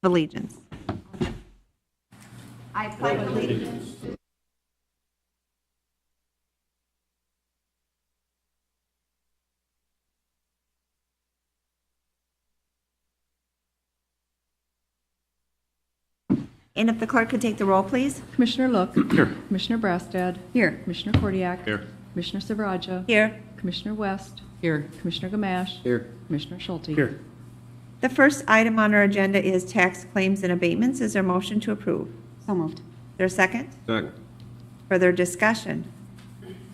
Allegiance. I pledge allegiance. And if the clerk could take the roll, please. Commissioner Look. Here. Commissioner Brastad. Here. Commissioner Kordiak. Here. Commissioner Silveraja. Here. Commissioner West. Here. Commissioner Gamache. Here. Commissioner Schulte. Here. The first item on our agenda is tax claims and abatements. Is there a motion to approve? So moved. Is there a second? Second. Further discussion?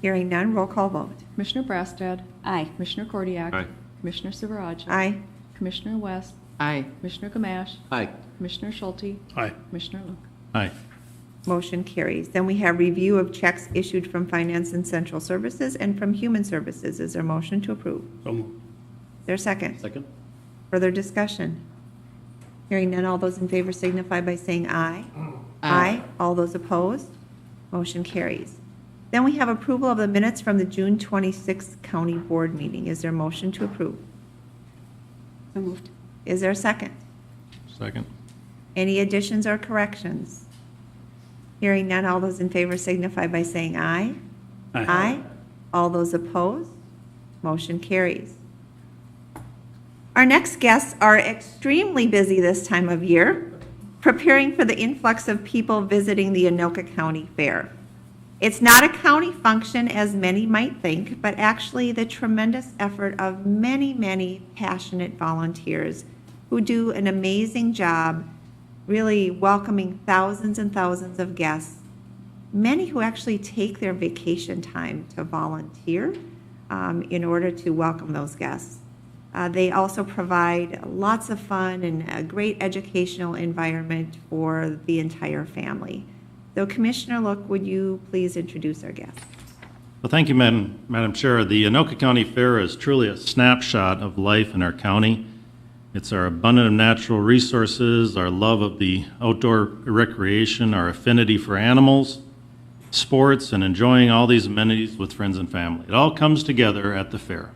Hearing none, roll call vote. Commissioner Brastad. Aye. Commissioner Kordiak. Aye. Commissioner Silveraja. Aye. Commissioner West. Aye. Commissioner Gamache. Aye. Commissioner Schulte. Aye. Commissioner Look. Aye. Motion carries. Then we have review of checks issued from Finance and Central Services and from Human Services. Is there a motion to approve? So moved. Is there a second? Second. Further discussion? Hearing none, all those in favor signify by saying aye. Aye. All those opposed? Motion carries. Then we have approval of the minutes from the June 26th County Board meeting. Is there a motion to approve? So moved. Is there a second? Second. Any additions or corrections? Hearing none, all those in favor signify by saying aye. Aye. All those opposed? Motion carries. Our next guests are extremely busy this time of year, preparing for the influx of people visiting the Anoka County Fair. It's not a county function as many might think, but actually the tremendous effort of many, many passionate volunteers who do an amazing job really welcoming thousands and thousands of guests, many who actually take their vacation time to volunteer in order to welcome those guests. They also provide lots of fun and a great educational environment for the entire family. So Commissioner Look, would you please introduce our guests? Well, thank you, Madam Chair. The Anoka County Fair is truly a snapshot of life in our county. It's our abundance of natural resources, our love of the outdoor recreation, our affinity for animals, sports, and enjoying all these amenities with friends and family. It all comes together at the fair.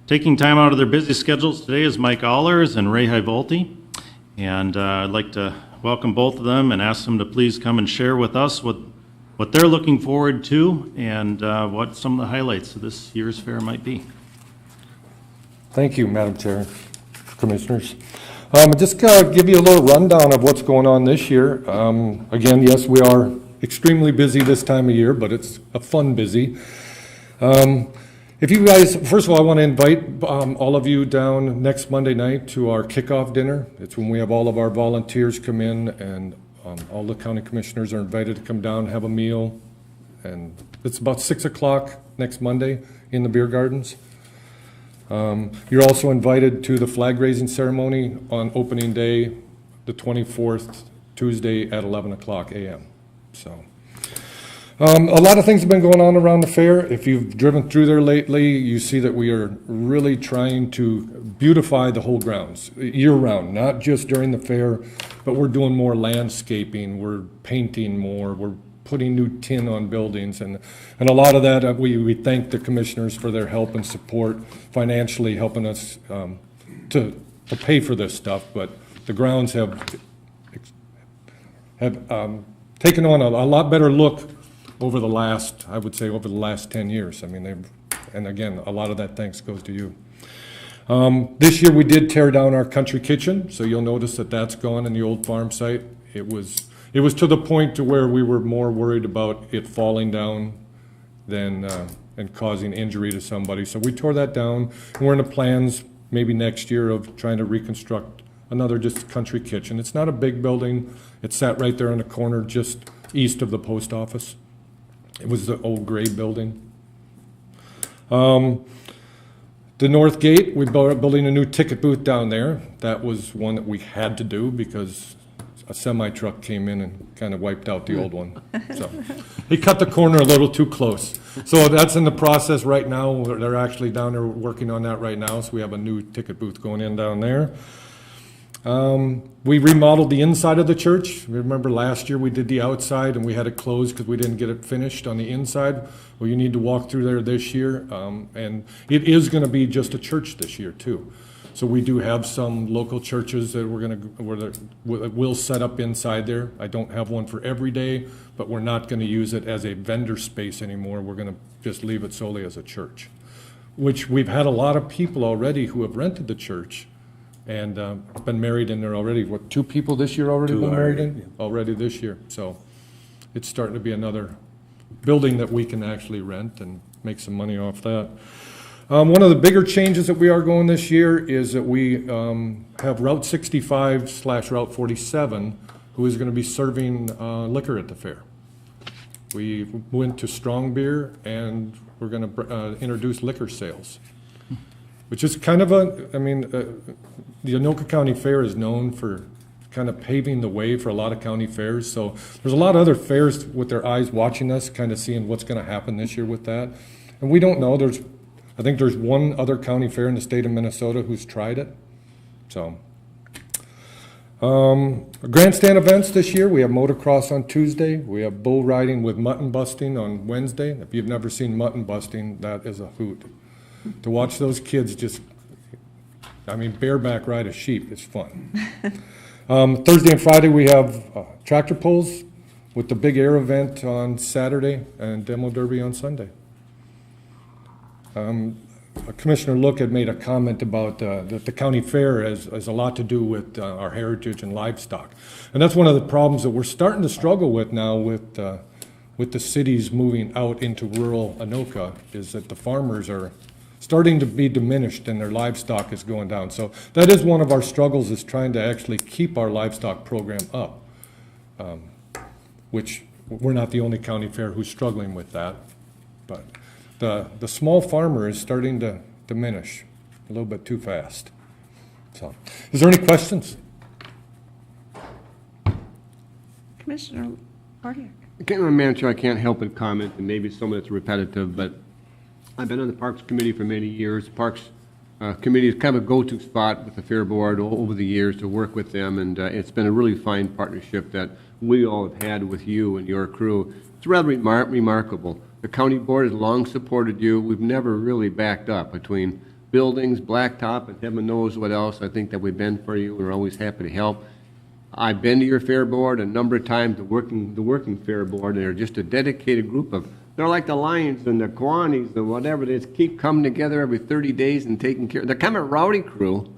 Taking time out of their busy schedules today is Mike Allers and Ray Hivolti, and I'd like to welcome both of them and ask them to please come and share with us what they're looking forward to and what some of the highlights of this year's fair might be. Thank you, Madam Chair, Commissioners. Just give you a little rundown of what's going on this year. Again, yes, we are extremely busy this time of year, but it's a fun busy. If you guys, first of all, I want to invite all of you down next Monday night to our kickoff dinner. It's when we have all of our volunteers come in, and all the county commissioners are invited to come down, have a meal. And it's about 6 o'clock next Monday in the beer gardens. You're also invited to the flag raising ceremony on opening day, the 24th, Tuesday at 11 o'clock a.m. So. A lot of things have been going on around the fair. If you've driven through there lately, you see that we are really trying to beautify the whole grounds year-round, not just during the fair, but we're doing more landscaping, we're painting more, we're putting new tin on buildings, and a lot of that, we thank the commissioners for their help and support, financially helping us to pay for this stuff, but the grounds have taken on a lot better look over the last, I would say, over the last 10 years. I mean, and again, a lot of that thanks goes to you. This year we did tear down our country kitchen, so you'll notice that that's gone in the old farm site. It was to the point to where we were more worried about it falling down than and causing injury to somebody. So we tore that down. And we're in the plans maybe next year of trying to reconstruct another just country kitchen. It's not a big building. It's sat right there in the corner just east of the post office. It was the old gray building. The north gate, we're building a new ticket booth down there. That was one that we had to do because a semi-truck came in and kind of wiped out the old one. So he cut the corner a little too close. So that's in the process right now. They're actually down there working on that right now. So we have a new ticket booth going in down there. We remodeled the inside of the church. Remember last year we did the outside and we had it closed because we didn't get it finished on the inside. Well, you need to walk through there this year. And it is going to be just a church this year too. So we do have some local churches that will set up inside there. I don't have one for every day, but we're not going to use it as a vendor space anymore. We're going to just leave it solely as a church, which we've had a lot of people already who have rented the church and been married in there already. What, 2 people this year already been married in? Already this year. So it's starting to be another building that we can actually rent and make some money off that. One of the bigger changes that we are going this year is that we have Route 65/Route 47, who is going to be serving liquor at the fair. We went to strong beer, and we're going to introduce liquor sales, which is kind of the Anoka County Fair is known for kind of paving the way for a lot of county fairs. So there's a lot of other fairs with their eyes watching us, kind of seeing what's going to happen this year with that. And we don't know. I think there's one other county fair in the state of Minnesota who's tried it. So, grandstand events this year, we have motocross on Tuesday. We have bull riding with mutton busting on Wednesday. If you've never seen mutton busting, that is a hoot. To watch those kids bareback ride a sheep is fun. Thursday and Friday, we have tractor pulls with the big air event on Saturday and demo derby on Sunday. Commissioner Look had made a comment about that the county fair has a lot to do with our heritage and livestock. And that's one of the problems that we're starting to struggle with now with the cities moving out into rural Anoka, is that the farmers are starting to be diminished and their livestock is going down. So that is one of our struggles, is trying to actually keep our livestock program up, which we're not the only county fair who's struggling with that. But the small farmer is starting to diminish a little bit too fast. So, is there any questions? Commissioner Hordiak. Madam Chair, I can't help but comment, and maybe some of it's repetitive, but I've been on the Parks Committee for many years. Parks Committee is kind of a go-to spot with the Fair Board over the years to work with them, and it's been a really fine partnership that we all have had with you and your crew. It's rather remarkable. The county board has long supported you. We've never really backed up between buildings, blacktop, and heaven knows what else. I think that we've been for you. We're always happy to help. I've been to your fair board a number of times, the working fair board, and they're just a dedicated group of, they're like the Lions and the Kiwanis and whatever. They just keep coming together every 30 days and taking care. They're kind of a rowdy crew,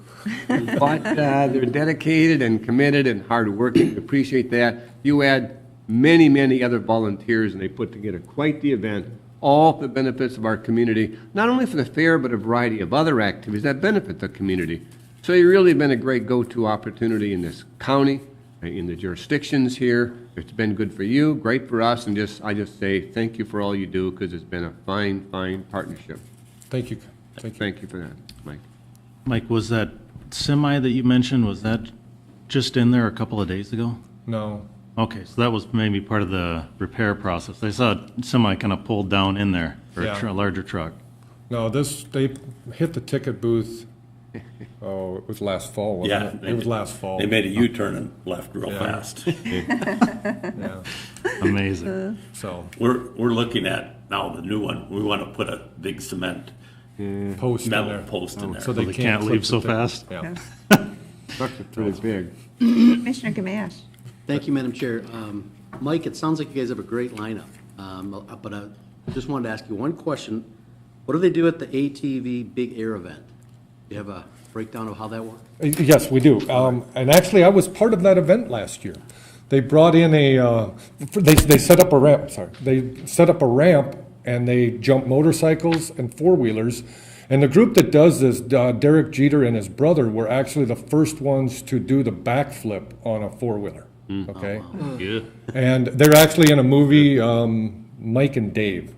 but they're dedicated and committed and hardworking. We appreciate that. You add many other volunteers, and they put together quite the event, all for the benefits of our community, not only for the fair, but a variety of other activities that benefit the community. So you've really been a great go-to opportunity in this county, in the jurisdictions here. It's been good for you, great for us, and I just say thank you for all you do, because it's been a fine partnership. Thank you. Thank you for that, Mike. Mike, was that semi that you mentioned, was that just in there a couple of days ago? No. Okay, so that was maybe part of the repair process. I saw a semi kind of pulled down in there for Yeah. a larger truck. No, they hit the ticket booth, it was last fall, wasn't it? It was last fall. They made a U-turn and left real fast. Yeah, Amazing. so, We're looking at now the new one. We want to put a big cement post in metal there. post in there. So they can't clip leave the so ticket. fast? Yeah. Trucks are pretty big. Commissioner Gamache. Thank you, Madam Chair. Mike, it sounds like you guys have a great lineup, but I just wanted to ask you one question. What do they do at the ATV Big Air event? Do you have a breakdown of how that works? Yes, we do. And actually, I was part of that event last year. They brought in they set up a ramp, They set up a ramp, and they jump motorcycles and four-wheelers. And the group that does this, Derek Jeter and his brother, were actually the first ones to do the backflip on a four-wheeler. Okay? Yeah. And they're actually in a movie, Mike and Dave.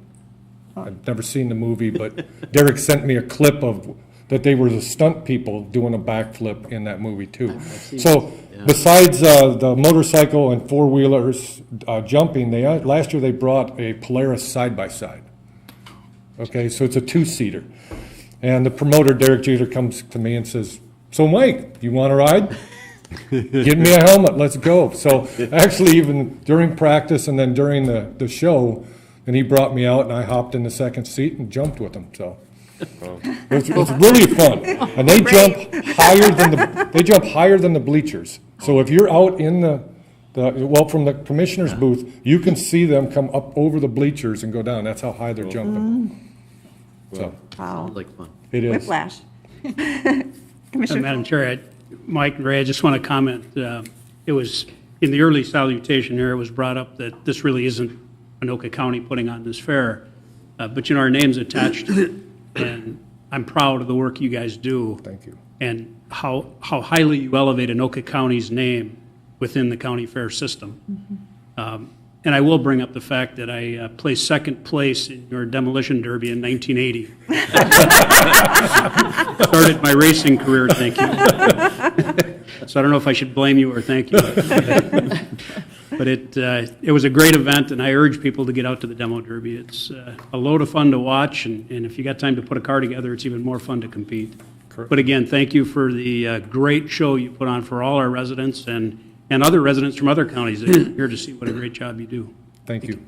I've never seen the movie, but Derek sent me a clip of that they were the stunt people doing a backflip in that movie too. So besides the motorcycle and four-wheelers jumping, last year they brought a Polaris side-by-side. Okay, so it's a two-seater. And the promoter, Derek Jeter, comes to me and says, "So Mike, you want to ride? Get me a helmet, let's go." So actually, even during practice and then during the show, and he brought me out, and I hopped in the second seat and jumped with him. So It's really fun, and they jump higher than the bleachers. So if you're out in from the commissioner's booth, you can see them come up over the bleachers and go down. That's how high they're jumping. So, Wow. Sounds like fun. it is. Whiplash. Commissioner. Madam Chair, Mike and Ray, I just want to comment. It was, in the early salutation here, it was brought up that this really isn't Anoka County putting on this fair. But, our name's attached to it, and I'm proud of the work you guys do. Thank you. And how highly you elevate Anoka County's name within the county fair system. And I will bring up the fact that I placed second place in your demolition derby in 1980. Started my racing career, thank you. So I don't know if I should blame you or thank you. But it was a great event, and I urge people to get out to the demo derby. It's a load of fun to watch, and if you got time to put a car together, it's even more fun to compete. Correct. But again, thank you for the great show you put on for all our residents and other residents from other counties that are here to see what a great job you do. Thank you.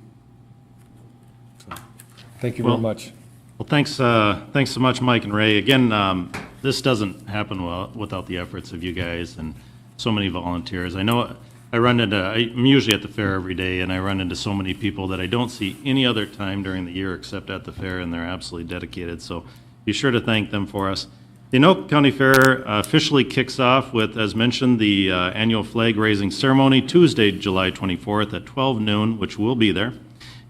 Thank you very Well, much. Well, thanks so much, Mike and Ray. Again, this doesn't happen without the efforts of you guys and so many volunteers. I know I'm usually at the fair every day, and I run into so many people that I don't see any other time during the year except at the fair, and they're absolutely dedicated. So be sure to thank them for us. The Anoka County Fair officially kicks off with, as mentioned, the annual flag raising ceremony Tuesday, July 24th at 12 noon, which will be there,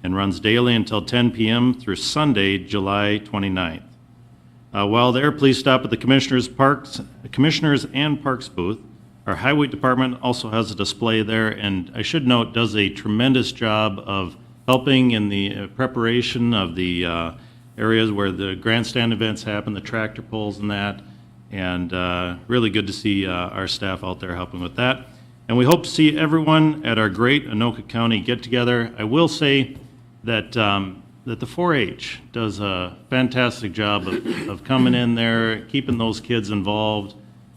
and runs daily until 10 p.m. through Sunday, July 29th. While there, please stop at the Commissioners and Parks booth. Our Highway Department also has a display there, and I should note, does a tremendous job of helping in the preparation of the areas where the grandstand events happen, the tractor pulls and that, and really good to see our staff out there helping with that. And we hope to see everyone at our great Anoka County get-together. I will say that the 4-H does a fantastic job of coming in there, keeping those kids involved.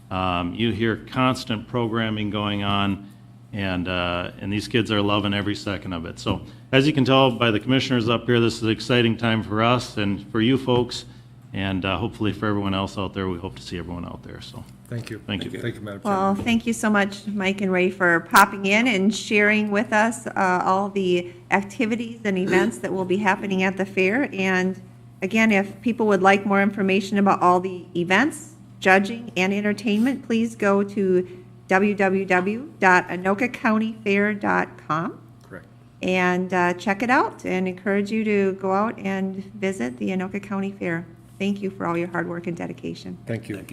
You hear constant programming going on, and these kids are loving every second of it. So as you can tell by the commissioners up here, this is an exciting time for us and for you folks, and hopefully for everyone else out there. We hope to see everyone out there. So Thank you. Thank you. Thank you, Madam Chair. Well, thank you so much, Mike and Ray, for popping in and sharing with us all the activities and events that will be happening at the fair. And again, if people would like more information about all the events, judging, and entertainment, please go to www.anokacountyfair.com. Correct. And check it out, and encourage you to go out and visit the Anoka County Fair. Thank you for all your hard work and dedication. Thank you.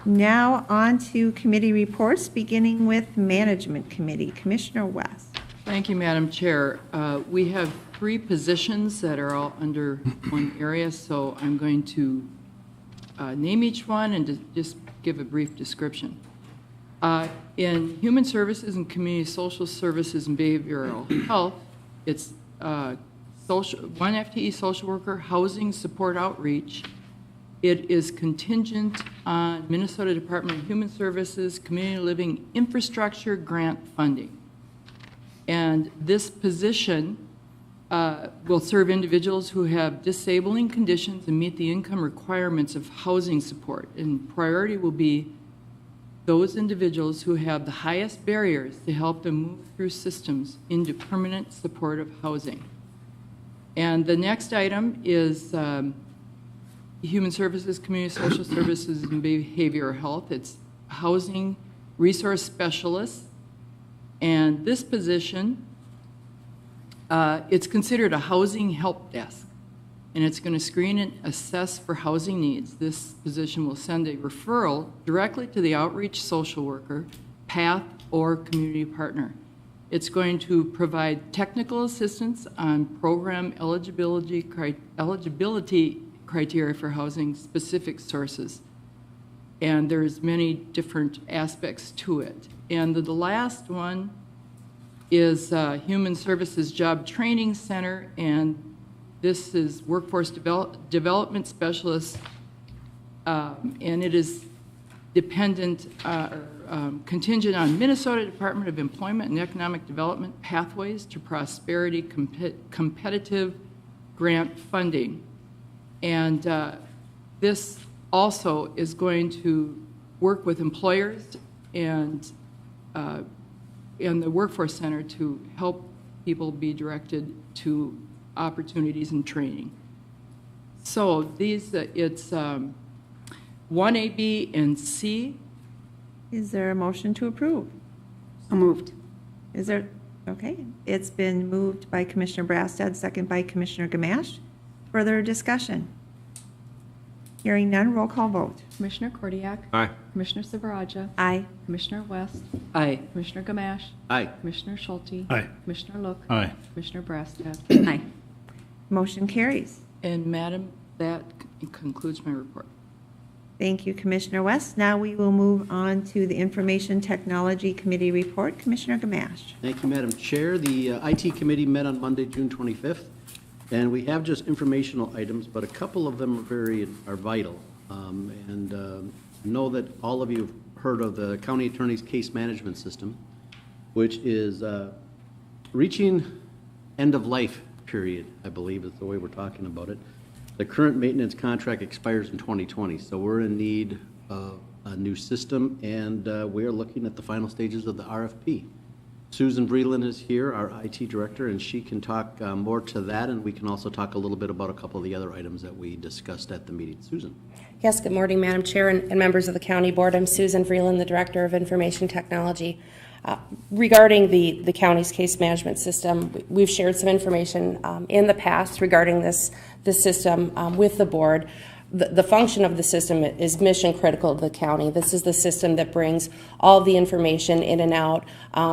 Now on to committee reports, beginning with Management Committee. Commissioner West. Thank you, Madam Chair. We have 3 positions that are all under one area, so I'm going to name each one and just give a brief description. In Human Services and Community Social Services and Behavioral Health, it's 1 FTE social worker, housing support outreach. It is contingent on Minnesota Department of Human Services Community Living Infrastructure Grant funding. And this position will serve individuals who have disabling conditions and meet the income requirements of housing support. And priority will be those individuals who have the highest barriers to help them move through systems into permanent supportive housing. And the next item is Human Services, Community Social Services, and Behavioral Health. It's Housing Resource Specialist. And this position, it's considered a housing help desk. And it's going to screen and assess for housing needs. This position will send a referral directly to the outreach social worker, PATH, or community partner. It's going to provide technical assistance on program eligibility criteria for housing specific sources. And there's many different aspects to it. And the last one is Human Services Job Training Center, and this is Workforce Development Specialist, and it is dependent, contingent on Minnesota Department of Employment and Economic Development Pathways to Prosperity Competitive Grant Funding. And this also is going to work with employers and the Workforce Center to help people be directed to opportunities and training. So these, it's 1A, B, and C. Is there a motion to approve? So moved. Is there, okay. It's been moved by Commissioner Brassad, second by Commissioner Gamache. Further discussion? Hearing none, roll call vote. Commissioner Kordiak. Aye. Commissioner Silveraja. Aye. Commissioner West. Aye. Commissioner Gamache. Aye. Commissioner Schulte. Aye. Commissioner Look. Aye. Commissioner Brassad. Aye. Motion carries. And Madam, that concludes my report. Thank you, Commissioner West. Now we will move on to the Information Technology Committee report. Commissioner Gamache. Thank you, Madam Chair. The IT Committee met on Monday, June 25th, and we have just informational items, but a couple of them are vital. Know that all of you have heard of the County Attorney's Case Management System, which is reaching end of life period, I believe is the way we're talking about it. The current maintenance contract expires in 2020, so we're in need of a new system, and we are looking at the final stages of the RFP. Susan Vreeland is here, our IT director, and she can talk more to that, and we can also talk a little bit about a couple of the other items that we discussed at the meeting. Susan. Yes, good morning, Madam Chair and members of the County Board. I'm Susan Vreeland, the Director of Information Technology. Regarding the county's case management system, we've shared some information in the past regarding this system with the board. The function of the system is mission critical to the county. This is the system that brings all of the information in and out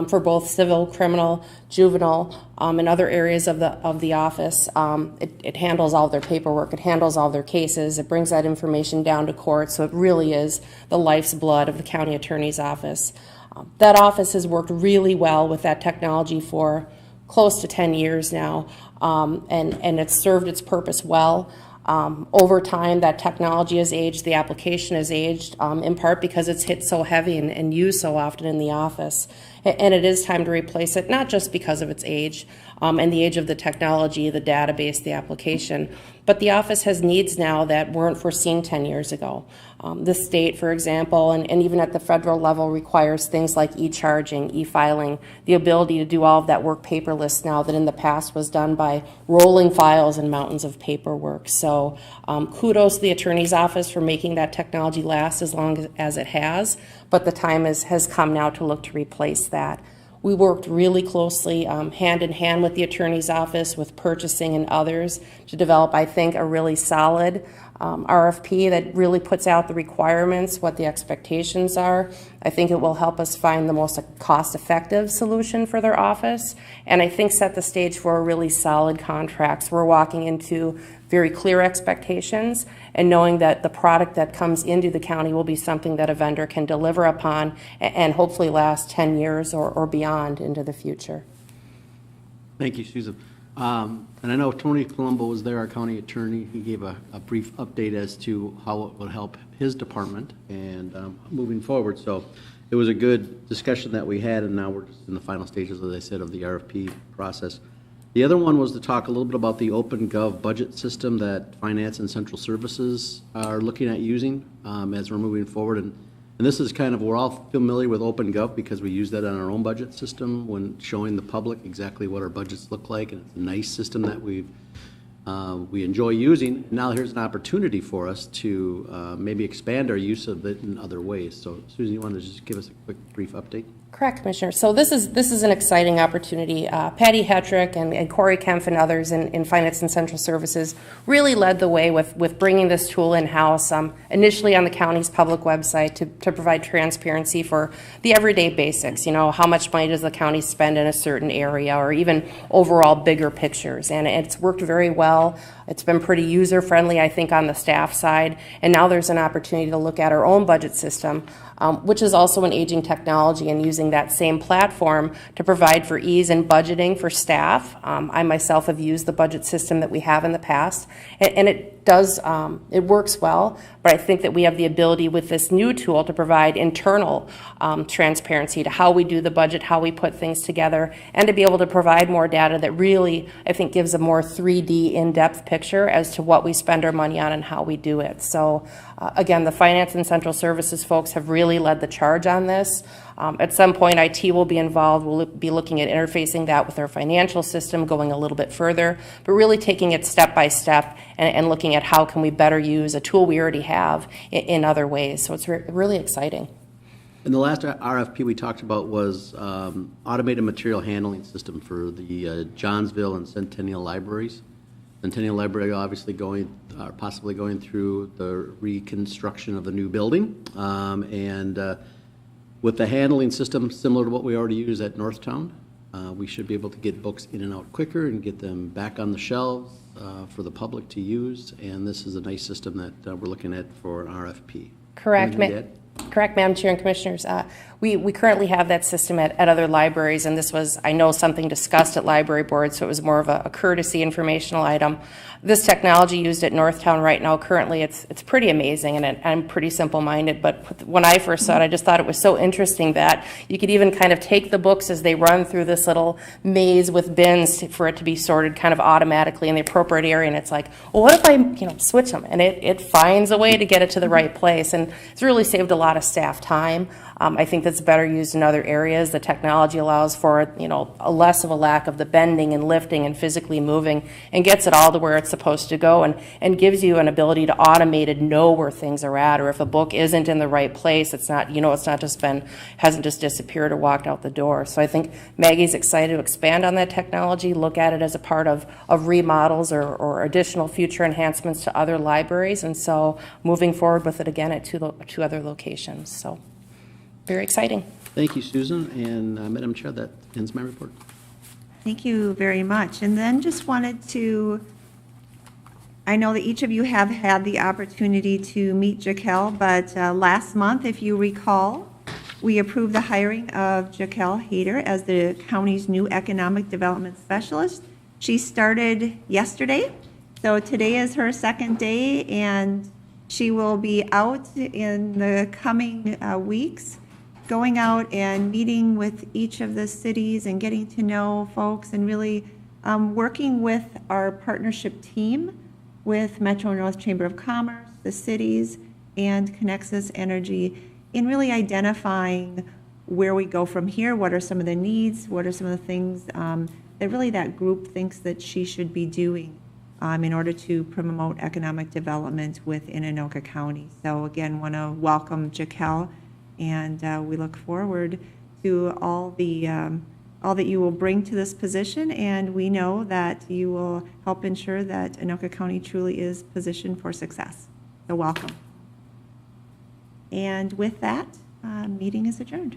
for both civil, criminal, juvenile, and other areas of the office. It handles all their paperwork. It handles all their cases. It brings that information down to court. So it really is the life's blood of the county attorney's office. That office has worked really well with that technology for close to 10 years now, and it's served its purpose well. Over time, that technology has aged, the application has aged, in part because it's hit so heavy and used so often in the office. And it is time to replace it, not just because of its age and the age of the technology, the database, the application, but the office has needs now that weren't foreseen 10 years ago. The state, for example, and even at the federal level, requires things like e-charging, e-filing, the ability to do all of that work paperless now that in the past was done by rolling files and mountains of paperwork. So kudos to the attorney's office for making that technology last as long as it has, but the time has come now to look to replace that. We worked really closely hand in hand with the attorney's office, with purchasing and others to develop, I think, a really solid RFP that really puts out the requirements, what the expectations are. I think it will help us find the most cost-effective solution for their office, and I think set the stage for a really solid contract. We're walking into very clear expectations and knowing that the product that comes into the county will be something that a vendor can deliver upon and hopefully last 10 years or beyond into the future. Thank you, Susan. And I know Tony Colombo was there, our county attorney. He gave a brief update as to how it would help his department and moving forward. So it was a good discussion that we had, and now we're just in the final stages, as I said, of the RFP process. The other one was to talk a little bit about the OpenGov budget system that Finance and Central Services are looking at using as we're moving forward. And this is kind of, we're all familiar with OpenGov because we use that on our own budget system when showing the public exactly what our budgets look like. And it's a nice system that we enjoy using. Now here's an opportunity for us to maybe expand our use of it in other ways. So Susan, you want to just give us a quick, brief update? Correct, Commissioner. So this is an exciting opportunity. Patty Hetrick and Corey Kempf and others in Finance and Central Services really led the way with bringing this tool in-house, initially on the county's public website to provide transparency for the everyday basics. You know, how much money does the county spend in a certain area, or even overall bigger pictures. And it's worked very well. It's been pretty user-friendly, I think, on the staff side. And now there's an opportunity to look at our own budget system, which is also an aging technology, and using that same platform to provide for ease in budgeting for staff. I myself have used the budget system that we have in the past, and it does, it works well, but I think that we have the ability with this new tool to provide internal transparency to how we do the budget, how we put things together, and to be able to provide more data that really, I think, gives a more 3D in-depth picture as to what we spend our money on and how we do it. So again, the finance and central services folks have really led the charge on this. At some point, IT will be involved. We'll be looking at interfacing that with our financial system, going a little bit further, but really taking it step by step and looking at how can we better use a tool we already have in other ways. So it's really exciting. And the last RFP we talked about was automated material handling system for the Johnsville and Centennial libraries. Centennial Library obviously possibly going through the reconstruction of the new building. With the handling system similar to what we already use at Northtown, we should be able to get books in and out quicker and get them back on the shelves for the public to use. And this is a nice system that we're looking at for an RFP. Correct. Anything to add? Correct, Madam Chair and Commissioners. We currently have that system at other libraries, and this was, I know, something discussed at library board, so it was more of a courtesy informational item. This technology used at Northtown right now, currently, it's pretty amazing, and I'm pretty simple-minded, but when I first saw it, I just thought it was so interesting that you could even kind of take the books as they run through this little maze with bins for it to be sorted kind of automatically in the appropriate area, and it's like, well, what if I switch them? And it finds a way to get it to the right place, and it's really saved a lot of staff time. I think that's better used in other areas. The technology allows for, a less of a lack of the bending and lifting and physically moving, and gets it all to where it's supposed to go, and gives you an ability to automated know where things are at, or if a book isn't in the right place, it's not, it's not just hasn't just disappeared or walked out the door. So I think Maggie's excited to expand on that technology, look at it as a part of remodels or additional future enhancements to other libraries, and so moving forward with it again at two other locations. So very exciting. Thank you, Susan. And Madam Chair, that ends my report. Thank you very much. And then just wanted to, I know that each of you have had the opportunity to meet Jaquel, but last month, if you recall, we approved the hiring of Jaquel Hader as the county's new economic development specialist. She started yesterday, so today is her second day, and she will be out in the coming weeks, going out and meeting with each of the cities and getting to know folks, and really working with our partnership team with Metro North Chamber of Commerce, the cities, and Connexus Energy in really identifying where we go from here, what are some of the needs, what are some of the things that really that group thinks that she should be doing in order to promote economic development within Anoka County. So again, want to welcome Jaquel, and we look forward to all that you will bring to this position, and we know that you will help ensure that Anoka County truly is positioned for success. So welcome. And with that, meeting is adjourned.